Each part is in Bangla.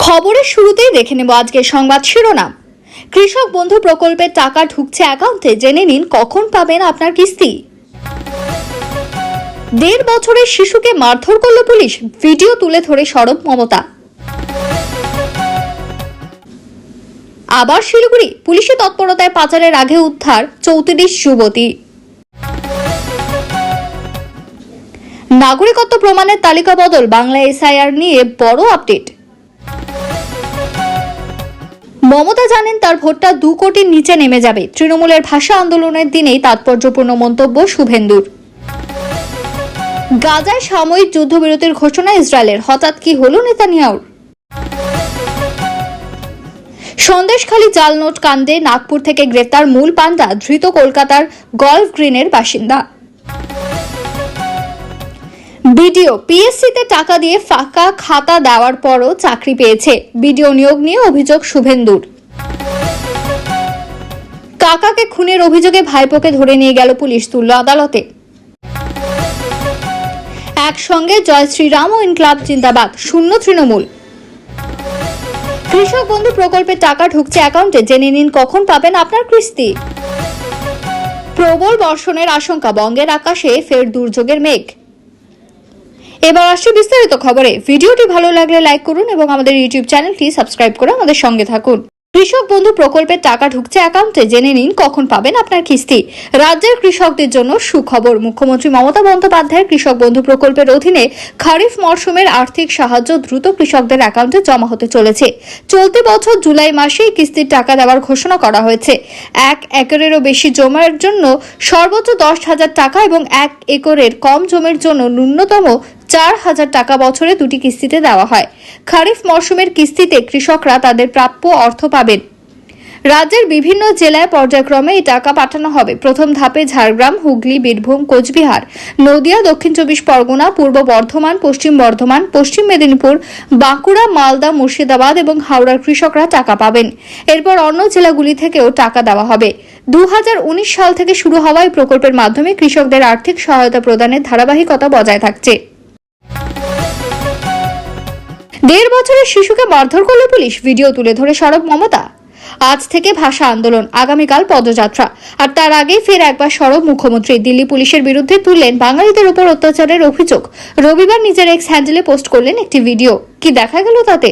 খবরের শুরুতেই দেখে নেব আজকের সংবাদ শিরোনাম। কৃষক বন্ধু প্রকল্পের টাকা ঢুকছে অ্যাকাউন্টে, জেনে নিন কখন পাবেন আপনার কিস্তি। 1.5 বছরের শিশুকে মারধর করল পুলিশ, ভিডিও তুলে ধরে সরব মমতা। আবার শিলিগুড়ি, পুলিশের তৎপরতায় পাচারের আগে উদ্ধার 34 যুবতী। নাগরিকত্ব প্রমাণের তালিকা বদল, বাংলা এসআইআর নিয়ে বড় আপডেট। মমতা জানেন তার ভোটটা 2 কোটির নিচে নেমে যাবে, তৃণমূলের ভাষা আন্দোলনের দিনেই তাৎপর্যপূর্ণ মন্তব্য শুভেন্দুর। গাজায় সাময়িক যুদ্ধবিরতির ঘোষণা ইসরায়েলের, হঠাৎ কি হলো নেতানিয়াহুর। সন্দেশখালী জাল নোট কাণ্ডে নাগপুর থেকে গ্রেফতার মূল পান্ডা, ধৃত কলকাতার গলফ গ্রিনের বাসিন্দা। বিডিও পিএসসিতে টাকা দিয়ে ফাঁকা খাতা দেওয়ার পরও চাকরি পেয়েছে, বিডিও নিয়োগ নিয়ে অভিযোগ শুভেন্দুর। কাকাকে খুনের অভিযোগে ভাইপোকে ধরে নিয়ে গেল পুলিশ, তুলল আদালতে। একসঙ্গে জয় শ্রীরাম ও ইনকলাব জিন্দাবাদ, শূন্য তৃণমূল। কৃষক বন্ধু প্রকল্পের টাকা ঢুকছে অ্যাকাউন্টে, জেনে নিন কখন পাবেন আপনার কিস্তি। প্রবল বর্ষণের আশঙ্কা, বঙ্গের আকাশে ফের দুর্যোগের মেঘ। এবার আসছে বিস্তারিত খবরে। ভিডিওটি ভালো লাগলে লাইক করুন এবং আমাদের ইউটিউব চ্যানেলটি সাবস্ক্রাইব করে আমাদের সঙ্গে থাকুন। কৃষক বন্ধু প্রকল্পের টাকা ঢুকছে অ্যাকাউন্টে, জেনে নিন কখন পাবেন আপনার কিস্তি। রাজ্যের কৃষকদের জন্য সুখবর, মুখ্যমন্ত্রী মমতা বন্দ্যোপাধ্যায়ের কৃষক বন্ধু প্রকল্পের অধীনে খারিফ মরশুমের আর্থিক সাহায্য দ্রুত কৃষকদের অ্যাকাউন্টে জমা হতে চলেছে। চলতি বছর জুলাই মাসেই কিস্তির টাকা দেওয়ার ঘোষণা করা হয়েছে। 1 একরেরও বেশি জমির জন্য সর্বোচ্চ 10,000 টাকা এবং 1 একরের কম জমির জন্য ন্যূনতম 4,000 টাকা বছরে 2টি কিস্তিতে দেওয়া হয়। খারিফ মরশুমের কিস্তিতে কৃষকরা তাদের প্রাপ্য অর্থ পাবেন। রাজ্যের বিভিন্ন জেলায় পর্যায়ক্রমে এই টাকা পাঠানো হবে। প্রথম ধাপে ঝাড়গ্রাম, হুগলি, বীরভূম, কোচবিহার, নদিয়া, দক্ষিণ 24 পরগনা, পূর্ব বর্ধমান, পশ্চিম বর্ধমান, পশ্চিম মেদিনীপুর, বাঁকুড়া, মালদা, মুর্শিদাবাদ এবং হাওড়ার কৃষকরা টাকা পাবেন। এরপর অন্য জেলাগুলি থেকেও টাকা দেওয়া হবে। 2019 সাল থেকে শুরু হওয়া এই প্রকল্পের মাধ্যমে কৃষকদের আর্থিক সহায়তা প্রদানের ধারাবাহিকতা বজায় থাকছে। 1.5 বছরের শিশুকে মারধর করল পুলিশ, ভিডিও তুলে ধরে সরব মমতা। আজ থেকে ভাষা আন্দোলন, আগামীকাল পদযাত্রা, আর তার আগে ফের একবার সরব মুখ্যমন্ত্রী। দিল্লি পুলিশের বিরুদ্ধে তুললেন বাঙালিদের উপর অত্যাচারের অভিযোগ। রবিবার নিজের এক্স হ্যান্ডেলে পোস্ট করলেন একটি ভিডিও। কি দেখা গেল তাতে?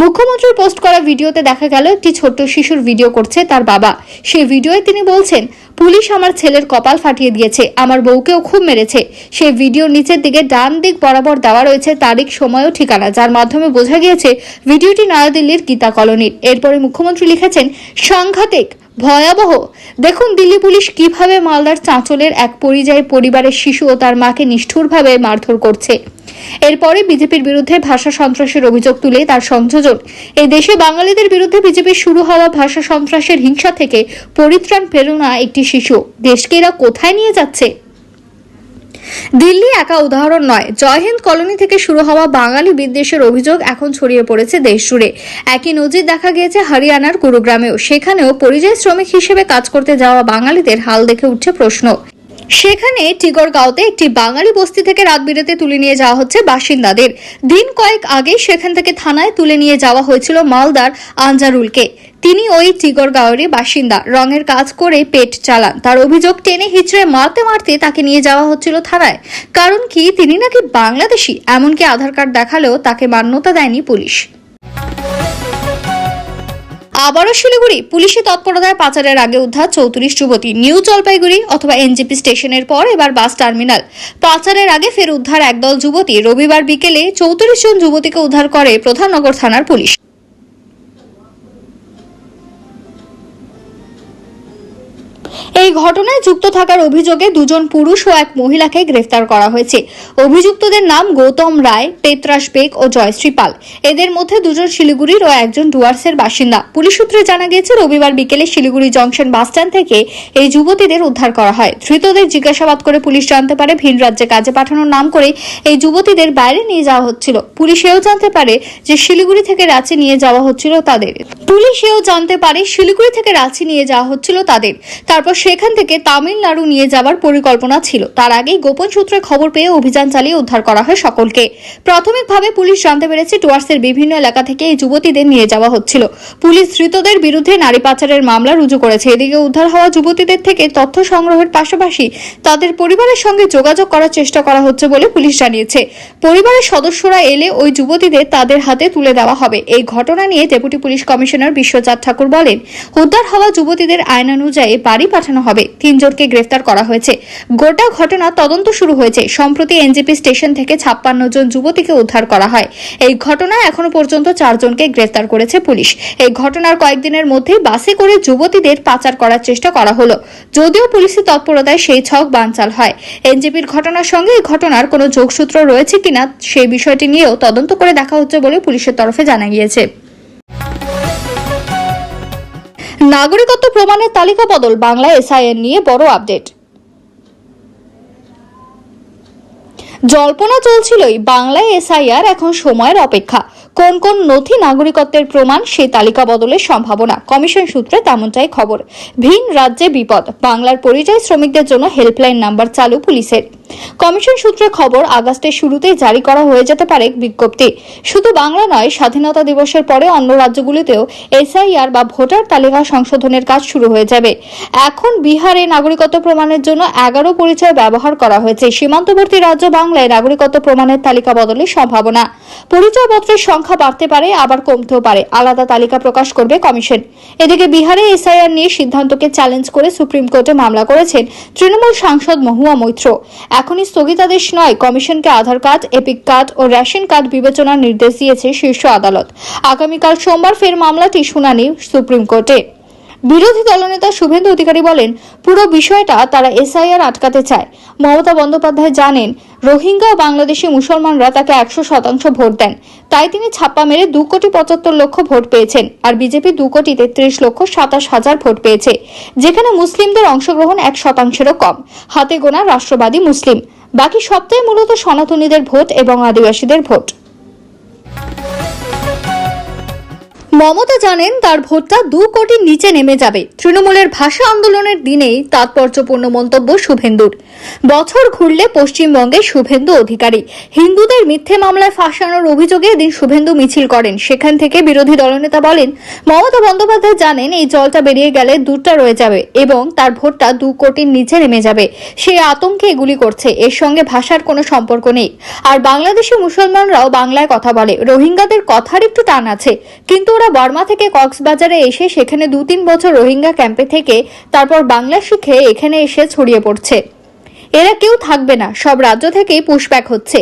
মুখ্যমন্ত্রীর পোস্ট করা ভিডিওতে দেখা গেল একটি ছোট্ট শিশুর ভিডিও করছে তার বাবা। সেই ভিডিওয়ে তিনি বলছেন, পুলিশ আমার ছেলের কপাল ফাটিয়ে দিয়েছে, আমার বউকেও খুব মেরেছে। সেই ভিডিওর নিচের দিকে ডান দিক বরাবর দেওয়া রয়েছে তারিখ, সময় ও ঠিকানা, যার মাধ্যমে বোঝা গিয়েছে ভিডিওটি নয়াদিল্লির গীতা কলোনির। এরপরে মুখ্যমন্ত্রী লিখেছেন, সাংঘাতিক, ভয়াবহ। দেখুন দিল্লি পুলিশ কিভাবে মালদার চাঁচলের এক পরিযায়ী পরিবারের শিশু ও তার মাকে নিষ্ঠুরভাবে মারধর করছে। এরপরে বিজেপির বিরুদ্ধে ভাষা সন্ত্রাসের অভিযোগ তুলে তার সংযোজন। এই দেশে বাঙালিদের বিরুদ্ধে বিজেপির শুরু হওয়া ভাষা সন্ত্রাসের হিংসা থেকে পরিত্রাণ পেল না একটি শিশু। দেশকে এরা কোথায় নিয়ে যাচ্ছে? দিল্লি একা উদাহরণ নয়, জয়হিন্দ কলোনি থেকে শুরু হওয়া বাঙালি বিদ্বেষের অভিযোগ এখন ছড়িয়ে পড়েছে দেশ জুড়ে। একই নজির দেখা গিয়েছে হরিয়ানার গুরুগ্রামেও। সেখানেও পরিযায়ী শ্রমিক হিসেবে কাজ করতে যাওয়া বাঙালিদের হাল দেখে উঠছে প্রশ্ন। সেখানে টিগরগাঁওতে একটি বাঙালি বস্তি থেকে রাত বিরেতে তুলে নিয়ে যাওয়া হচ্ছে বাসিন্দাদের। দিন কয়েক আগে সেখান থেকে থানায় তুলে নিয়ে যাওয়া হয়েছিল মালদার আনজারুলকে। তিনি ওই টিগরগাঁওয়েরই বাসিন্দা, রঙের কাজ করে পেট চালান। তার অভিযোগ, টেনে হিচড়ে মারতে মারতে তাকে নিয়ে যাওয়া হচ্ছিল থানায়। কারণ কি, তিনি নাকি বাংলাদেশি। এমনকি আধার কার্ড দেখালেও তাকে মান্যতা দেয়নি পুলিশ। আবারও শিলিগুড়ি, পুলিশি তৎপরতায় পাচারের আগে উদ্ধার 34 যুবতী। নিউ জলপাইগুড়ি অথবা এনজেপি স্টেশনের পর এবার বাস টার্মিনাল। পাচারের আগে ফের উদ্ধার একদল যুবতী। রবিবার বিকেলে 34 জন যুবতীকে উদ্ধার করে প্রধাননগর থানার পুলিশ। এই ঘটনায় যুক্ত থাকার অভিযোগে 2 জন পুরুষ ও 1 মহিলাকে গ্রেফতার করা হয়েছে। অভিযুক্তদের নাম গৌতম রায়, পেত্রাস বেগ ও জয়শ্রী পাল। এদের মধ্যে 2 জন শিলিগুড়ির ও 1 জন ডুয়ার্সের বাসিন্দা। পুলিশ সূত্রে জানা গিয়েছে, রবিবার বিকেলে শিলিগুড়ি জংশন বাসস্ট্যান্ড থেকে এই যুবতীদের উদ্ধার করা হয়। ধৃতদের জিজ্ঞাসাবাদ করে পুলিশ জানতে পারে ভিন রাজ্যে কাজে পাঠানোর নাম করে এই যুবতীদের বাইরে নিয়ে যাওয়া হচ্ছিল। পুলিশ এও জানতে পারে যে শিলিগুড়ি থেকে রাঁচি নিয়ে যাওয়া হচ্ছিল তাদের। তারপর সেখান সেখান থেকে তামিলনাড়ু নিয়ে যাওয়ার পরিকল্পনা ছিল। তার আগেই গোপন সূত্রে খবর পেয়ে অভিযান চালিয়ে উদ্ধার করা হয় সকলকে। প্রাথমিকভাবে পুলিশ জানতে পেরেছে ডুয়ার্সের বিভিন্ন এলাকা থেকে এই যুবতীদের নিয়ে যাওয়া হচ্ছিল। পুলিশ ধৃতদের বিরুদ্ধে নারী পাচারের মামলা রুজু করেছে। এদিকে উদ্ধার হওয়া যুবতীদের থেকে তথ্য সংগ্রহের পাশাপাশি তাদের পরিবারের সঙ্গে যোগাযোগ করার চেষ্টা করা হচ্ছে বলে পুলিশ জানিয়েছে। পরিবারের সদস্যরা এলে ওই যুবতীদের তাদের হাতে তুলে দেওয়া হবে। এই ঘটনা নিয়ে ডেপুটি পুলিশ কমিশনার বিশ্বজিৎ ঠাকুর বলেন, উদ্ধার হওয়া যুবতীদের আইনানুযায়ী বাড়ি পাঠানো হবে। 3 জনকে গ্রেফতার করা হয়েছে। গোটা ঘটনা তদন্ত শুরু হয়েছে। সম্প্রতি এনজেপি স্টেশন থেকে 56 জন যুবতীকে উদ্ধার করা হয়। এই ঘটনায় এখনো পর্যন্ত 4 জনকে গ্রেফতার করেছে পুলিশ। এই ঘটনার কয়েকদিনের মধ্যেই বাসে করে যুবতীদের পাচার করার চেষ্টা করা হলো। যদিও পুলিশের তৎপরতায় সেই ছক বানচাল হয়। এনজেপির ঘটনার সঙ্গে এই ঘটনার কোনো যোগসূত্র রয়েছে কিনা সেই বিষয়টি নিয়েও তদন্ত করে দেখা হচ্ছে বলে পুলিশের তরফে জানা গিয়েছে। নাগরিকত্ব প্রমাণের তালিকা বদল, বাংলা এসআইআর নিয়ে বড় আপডেট। জল্পনা চলছিলই বাংলায় এসআইআর এখন সময়ের অপেক্ষা। কোন কোন নথি নাগরিকত্বের প্রমাণ সেই তালিকা বদলের সম্ভাবনা। কমিশন সূত্রে তেমনটাই খবর। ভিন রাজ্যে বিপদ, বাংলার পরিযায়ী শ্রমিকদের জন্য হেল্পলাইন নাম্বার চালু পুলিশের। কমিশন সূত্রে খবর, আগস্টের শুরুতেই জারি করা হয়ে যেতে পারে বিজ্ঞপ্তি। শুধু বাংলা নয়, স্বাধীনতা দিবসের পরে অন্য রাজ্যগুলিতেও এসআইআর বা ভোটার তালিকা সংশোধনের কাজ শুরু হয়ে যাবে। এখন বিহারে নাগরিকত্ব প্রমাণের জন্য 11 পরিচয় ব্যবহার করা হয়েছে। সীমান্তবর্তী রাজ্য বাংলায় নাগরিকত্ব প্রমাণের তালিকা বদলের সম্ভাবনা। পরিচয়পত্রের সংখ্যা বাড়তে পারে, আবার কমতেও পারে। আলাদা তালিকা প্রকাশ করবে কমিশন। এদিকে বিহারে এসআইআর নিয়ে সিদ্ধান্তকে চ্যালেঞ্জ করে সুপ্রিম কোর্টে মামলা করেছেন তৃণমূল সাংসদ মহুয়া মৈত্র। এখনই স্থগিতাদেশ নয়, কমিশনকে আধার কার্ড, এপিক কার্ড ও রেশন কার্ড বিবেচনার নির্দেশ দিয়েছে শীর্ষ আদালত। আগামীকাল সোমবার ফের মামলাটি শুনানি সুপ্রিম কোর্টে। বিরোধী দলনেতা শুভেন্দু অধিকারী বলেন, পুরো বিষয়টা তারা এসআইআর আটকাতে চায়। মমতা বন্দ্যোপাধ্যায় জানেন রোহিঙ্গা ও বাংলাদেশি মুসলমানরা তাকে 100% ভোট দেন, তাই তিনি ছাপ্পা মেরে 2,75,00,000 ভোট পেয়েছেন। আর বিজেপি 2,33,27,000 ভোট পেয়েছে, যেখানে মুসলিমদের অংশগ্রহণ 1%-এরও কম। হাতে গোনা রাষ্ট্রবাদী মুসলিম, বাকি সবটাই মূলত সনাতনীদের ভোট এবং আদিবাসীদের ভোট। মমতা জানেন তার ভোটটা 2 কোটির নিচে নেমে যাবে। তৃণমূলের ভাষা আন্দোলনের দিনেই তাৎপর্যপূর্ণ মন্তব্য শুভেন্দুর। বছর ঘুরলে পশ্চিমবঙ্গে শুভেন্দু অধিকারী। হিন্দুদের মিথ্যে মামলায় ফাঁসানোর অভিযোগে এদিন শুভেন্দু মিছিল করেন। সেখান থেকে বিরোধী দলনেতা বলেন, মমতা বন্দ্যোপাধ্যায় জানেন এই জলটা বেরিয়ে গেলে দুধটা রয়ে যাবে এবং তার ভোটটা 2 কোটির নিচে নেমে যাবে। সেই আতঙ্কে এগুলি করছে। এর সঙ্গে ভাষার কোনো সম্পর্ক নেই। আর বাংলাদেশি মুসলমানরাও বাংলায় কথা বলে। রোহিঙ্গাদের কথার একটু টান আছে, কিন্তু ওরা বর্মা থেকে কক্সবাজারে এসে সেখানে 2-3 বছর রোহিঙ্গা ক্যাম্পে থেকে তারপর বাংলা শিখে এখানে এসে ছড়িয়ে পড়ছে। এরা কেউ থাকবে না, সব রাজ্য থেকেই পুশব্যাক হচ্ছে,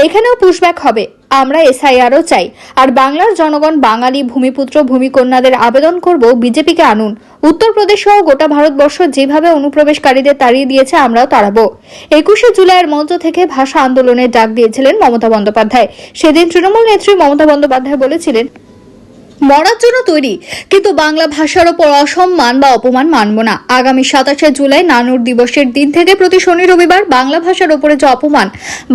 এখানেও পুশব্যাক হবে। আমরা এসআইআরও চাই। আর বাংলার জনগণ বাঙালি, ভূমিপুত্র, ভূমিকন্যাদের আবেদন করব বিজেপিকে আনুন। উত্তরপ্রদেশ সহ গোটা ভারতবর্ষ যেভাবে অনুপ্রবেশকারীদের তাড়িয়ে দিয়েছে, আমরাও তাড়াবো। 21শে জুলাইয়ের মঞ্চ থেকে ভাষা আন্দোলনের ডাক দিয়েছিলেন মমতা বন্দ্যোপাধ্যায়। সেদিন তৃণমূল নেত্রী মমতা বন্দ্যোপাধ্যায় বলেছিলেন, মরার জন্য তৈরি, কিন্তু বাংলা ভাষার ওপর অসম্মান বা অপমান মানব না। আগামী 27শে জুলাই নানুর দিবসের দিন থেকে প্রতি শনি রবিবার বাংলা ভাষার ওপরে যে অপমান,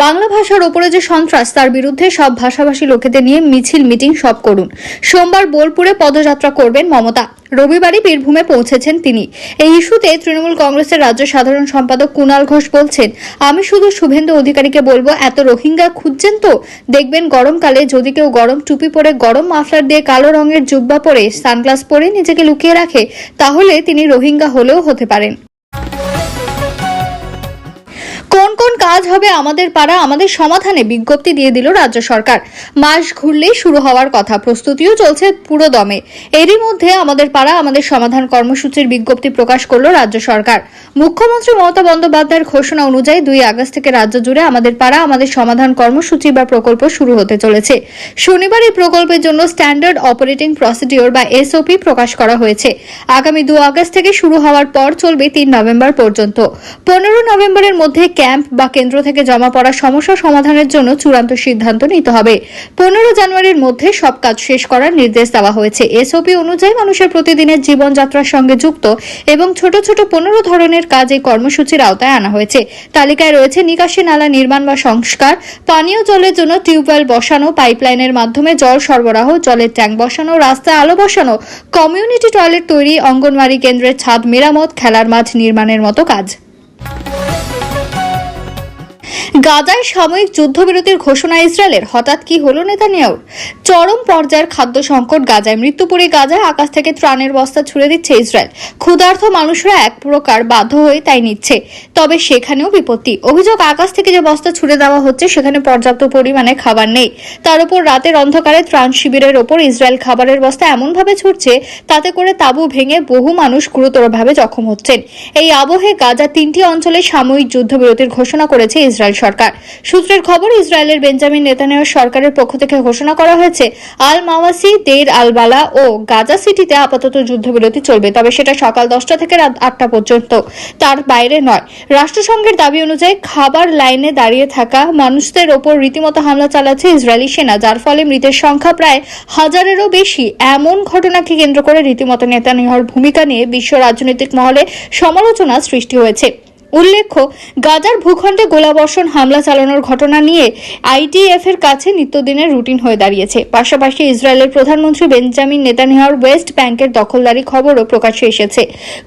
বাংলা ভাষার ওপরে যে সন্ত্রাস, তার বিরুদ্ধে সব ভাষাভাষী লোকেদের নিয়ে মিছিল, মিটিং সব করুন। সোমবার বোলপুরে পদযাত্রা করবেন মমতা। রবিবারই বীরভূমে পৌঁছেছেন তিনি। এই ইস্যুতে তৃণমূল কংগ্রেসের রাজ্য সাধারণ সম্পাদক কুণাল ঘোষ বলছেন, আমি শুধু শুভেন্দু অধিকারীকে বলবো, এত রোহিঙ্গা খুঁজছেন তো দেখবেন গরমকালে যদি কেউ গরম টুপি পরে, গরম মাফলার দিয়ে, কালো রঙের জুব্বা পরে, সানগ্লাস পরে নিজেকে লুকিয়ে রাখে, তাহলে তিনি রোহিঙ্গা হলেও হতে পারেন। কোন কোন কাজ হবে আমাদের পাড়া আমাদের সমাধানে, বিজ্ঞপ্তি দিয়ে দিল রাজ্য সরকার। মাস ঘুরলেই শুরু হওয়ার কথা, প্রস্তুতিও চলছে পুরো দমে। এরই মধ্যে আমাদের পাড়া আমাদের সমাধান কর্মসূচির বিজ্ঞপ্তি প্রকাশ করল রাজ্য সরকার। মুখ্যমন্ত্রী মমতা বন্দ্যোপাধ্যায়ের ঘোষণা অনুযায়ী 2 আগস্ট থেকে রাজ্য জুড়ে আমাদের পাড়া আমাদের সমাধান কর্মসূচি বা প্রকল্প শুরু হতে চলেছে। শনিবার এই প্রকল্পের জন্য স্ট্যান্ডার্ড অপারেটিং প্রসিডিওর বা এসওপি প্রকাশ করা হয়েছে। আগামী 2 আগস্ট থেকে শুরু হওয়ার পর চলবে 3 নভেম্বর পর্যন্ত। 15 নভেম্বরের মধ্যে ক্যাম্প বা কেন্দ্র থেকে জমা পড়া সমস্যা সমাধানের জন্য চূড়ান্ত সিদ্ধান্ত নিতে হবে। 15 জানুয়ারির মধ্যে সব কাজ শেষ করার নির্দেশ দেওয়া হয়েছে। এসওপি অনুযায়ী মানুষের প্রতিদিনের জীবনযাত্রার সঙ্গে যুক্ত এবং ছোট ছোট 15 ধরনের কাজ এই কর্মসূচির আওতায় আনা হয়েছে। তালিকায় রয়েছে নিকাশি নালা নির্মাণ বা সংস্কার, পানীয় জলের জন্য টিউবওয়েল বসানো, পাইপলাইনের মাধ্যমে জল সরবরাহ, জলের ট্যাঙ্ক বসানো, রাস্তায় আলো বসানো, কমিউনিটি টয়লেট তৈরি, অঙ্গনওয়াড়ি কেন্দ্রের ছাদ মেরামত, খেলার মাঠ নির্মাণের মতো কাজ। গাজায় সাময়িক যুদ্ধবিরতির ঘোষণা ইসরায়েলের। হঠাৎ কি হলো নেতানিয়াহুর? চরম পর্যায়ের খাদ্য সংকট গাজায়। মৃত্যুপুরী গাজায় আকাশ থেকে ত্রাণের বস্তা ছুড়ে দিচ্ছে ইসরায়েল। ক্ষুধার্ত মানুষরা এক প্রকার বাধ্য হয়ে তাই নিচ্ছে, তবে সেখানেও বিপত্তি। অভিযোগ, আকাশ থেকে যে বস্তা ছুড়ে দেওয়া হচ্ছে সেখানে পর্যাপ্ত পরিমাণে খাবার নেই। তার উপর রাতের অন্ধকারে ত্রাণ শিবিরের ওপর ইসরায়েল খাবারের বস্তা এমনভাবে ছুটছে তাতে করে তাঁবু ভেঙে বহু মানুষ গুরুতরভাবে জখম হচ্ছেন। এই আবহে গাজার 3টি অঞ্চলে সাময়িক যুদ্ধবিরতির ঘোষণা করেছে ইসরায়েল সরকার। সূত্রের খবর, ইসরায়েলের বেঞ্জামিন নেতানিয়াহু সরকারের পক্ষ থেকে ঘোষণা করা হয়েছে আল মাওয়াসি, দেইর আল বালা ও গাজা সিটিতে আপাতত যুদ্ধবিরতি চলবে, তবে সেটা সকাল 10টা থেকে রাত 8টা পর্যন্ত, তার বাইরে নয়। রাষ্ট্রসংঘের দাবি অনুযায়ী খাবার লাইনে দাঁড়িয়ে থাকা মানুষদের ওপর রীতিমতো হামলা চালাচ্ছে ইসরায়েলি সেনা, যার ফলে মৃতের সংখ্যা প্রায় 1000-এরও বেশি। এমন ঘটনাকে কেন্দ্র করে রীতিমতো নেতানিয়াহুর ভূমিকা নিয়ে বিশ্ব রাজনৈতিক মহলে সমালোচনা সৃষ্টি হয়েছে। উল্লেখ্য, গাজার ভূখণ্ডে গোলাবর্ষণ হামলা চালানোর ঘটনা নিয়ে আইডিএফ এর কাছে নিত্যদিনের রুটিন হয়ে দাঁড়িয়েছে। পাশাপাশি ইসরায়েলের প্রধানমন্ত্রী বেঞ্জামিন নেতানিয়াহুর ওয়েস্ট ব্যাংকের দখলদারি খবরও প্রকাশ্যে এসেছে।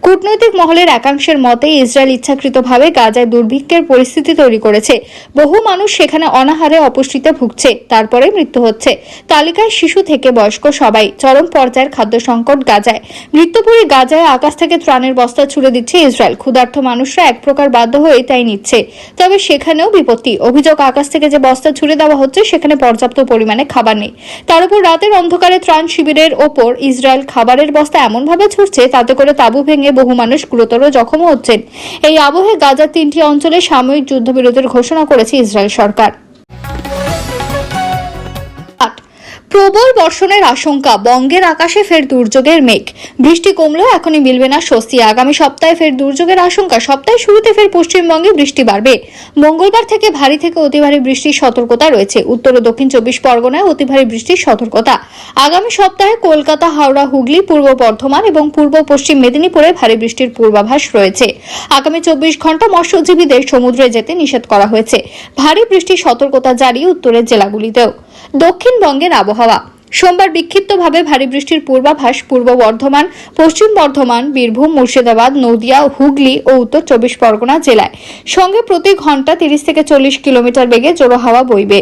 কূটনৈতিক মহলের একাংশের মতে ইসরায়েল ইচ্ছাকৃতভাবে গাজায় দুর্ভিক্ষের পরিস্থিতি তৈরি করেছে। বহু মানুষ সেখানে অনাহারে অপুষ্টিতে ভুগছে, তারপরে মৃত্যু হচ্ছে। তালিকায় শিশু থেকে বয়স্ক সবাই। চরম পর্যায়ের খাদ্য সংকট গাজায়। মৃত্যুপুরী গাজায় আকাশ থেকে ত্রাণের বস্তা ছুড়ে দিচ্ছে ইসরায়েল। ক্ষুধার্ত মানুষরা এক বাধ্য হয়ে তাই নিচ্ছে, তবে সেখানেও বিপত্তি। অভিযোগ, আকাশ থেকে যে বস্তা ছুড়ে দেওয়া হচ্ছে সেখানে পর্যাপ্ত পরিমাণে খাবার নেই। তার উপর রাতের অন্ধকারে ত্রাণ শিবিরের ওপর ইসরায়েল খাবারের বস্তা এমনভাবে ছুটছে তাতে করে তাঁবু ভেঙে বহু মানুষ গুরুতর জখম হচ্ছেন। এই আবহে গাজার 3টি অঞ্চলে সাময়িক যুদ্ধবিরতির ঘোষণা করেছে ইসরায়েল সরকার। প্রবল বর্ষণের আশঙ্কা, বঙ্গের আকাশে ফের দুর্যোগের মেঘ। বৃষ্টি কমলেও এখনই মিলবে না স্বস্তি। আগামী সপ্তাহে ফের দুর্যোগের আশঙ্কা। সপ্তাহের শুরুতে ফের পশ্চিমবঙ্গে বৃষ্টি বাড়বে। মঙ্গলবার থেকে ভারী থেকে অতি ভারী বৃষ্টির সতর্কতা রয়েছে। উত্তর ও দক্ষিণ 24 পরগনায় অতি ভারী বৃষ্টির সতর্কতা। আগামী সপ্তাহে কলকাতা, হাওড়া, হুগলি, পূর্ব বর্ধমান এবং পূর্ব পশ্চিম মেদিনীপুরে ভারী বৃষ্টির পূর্বাভাস রয়েছে। আগামী 24 ঘন্টা মৎস্যজীবীদের সমুদ্রে যেতে নিষেধ করা হয়েছে। ভারী বৃষ্টির সতর্কতা জারি উত্তরের জেলাগুলিতেও। দক্ষিণবঙ্গের আবহাওয়া, সোমবার বিক্ষিপ্তভাবে ভারী বৃষ্টির পূর্বাভাস পূর্ব বর্ধমান, পশ্চিম বর্ধমান, বীরভূম, মুর্শিদাবাদ, নদিয়া, হুগলি ও উত্তর 24 পরগনা জেলায়। সঙ্গে প্রতি ঘন্টা 30 থেকে 40 কিলোমিটার বেগে জোড়ো হাওয়া বইবে।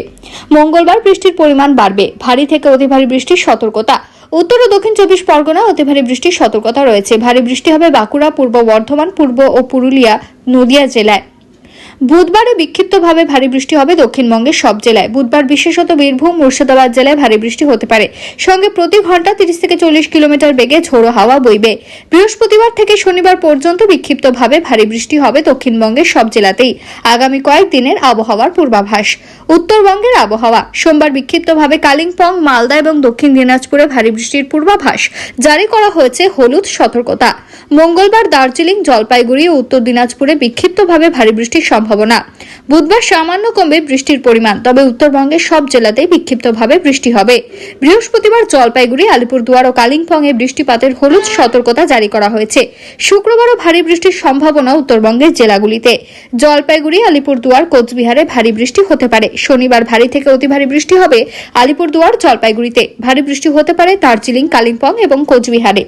মঙ্গলবার বৃষ্টির পরিমাণ বাড়বে। ভারী থেকে অতি ভারী বৃষ্টির সতর্কতা। উত্তর ও দক্ষিণ 24 পরগনায় অতি ভারী বৃষ্টির সতর্কতা রয়েছে। ভারী বৃষ্টি হবে বাঁকুড়া, পূর্ব বর্ধমান, পূর্ব ও পুরুলিয়া, নদিয়া জেলায়। বুধবারে বিক্ষিপ্তভাবে ভারী বৃষ্টি হবে দক্ষিণবঙ্গের সব জেলায়। বুধবার বিশেষত বীরভূম, মুর্শিদাবাদ জেলায় ভারী বৃষ্টি হতে পারে। সঙ্গে প্রতি ঘন্টা 30 থেকে 40 কিলোমিটার বেগে ঝোড়ো হাওয়া বইবে। বৃহস্পতিবার থেকে শনিবার পর্যন্ত বিক্ষিপ্তভাবে ভারী বৃষ্টি হবে দক্ষিণবঙ্গের সব জেলাতেই। আগামী কয়েকদিনের আবহাওয়ার পূর্বাভাস। উত্তরবঙ্গের আবহাওয়া, সোমবার বিক্ষিপ্তভাবে কালিম্পং, মালদা এবং দক্ষিণ দিনাজপুরে ভারী বৃষ্টির পূর্বাভাস জারি করা হয়েছে হলুদ সতর্কতা। মঙ্গলবার দার্জিলিং, জলপাইগুড়ি ও উত্তর দিনাজপুরে বিক্ষিপ্তভাবে ভারী বৃষ্টির সম্ভাবনা। বুধবার সামান্য কমবে বৃষ্টির পরিমাণ, তবে উত্তরবঙ্গের সব জেলাতেই বিক্ষিপ্তভাবে বৃষ্টি হবে। বৃহস্পতিবার জলপাইগুড়ি, আলিপুরদুয়ার ও কালিম্পংয়ে বৃষ্টিপাতের হলুদ সতর্কতা জারি করা হয়েছে। শুক্রবারও ভারী বৃষ্টির সম্ভাবনা উত্তরবঙ্গের জেলাগুলিতে। জলপাইগুড়ি, আলিপুরদুয়ার, কোচবিহারে ভারী বৃষ্টি হতে পারে। শনিবার ভারী থেকে অতি ভারী বৃষ্টি হবে আলিপুরদুয়ার, জলপাইগুড়িতে। ভারী বৃষ্টি হতে পারে দার্জিলিং, কালিম্পং এবং কোচবিহারে।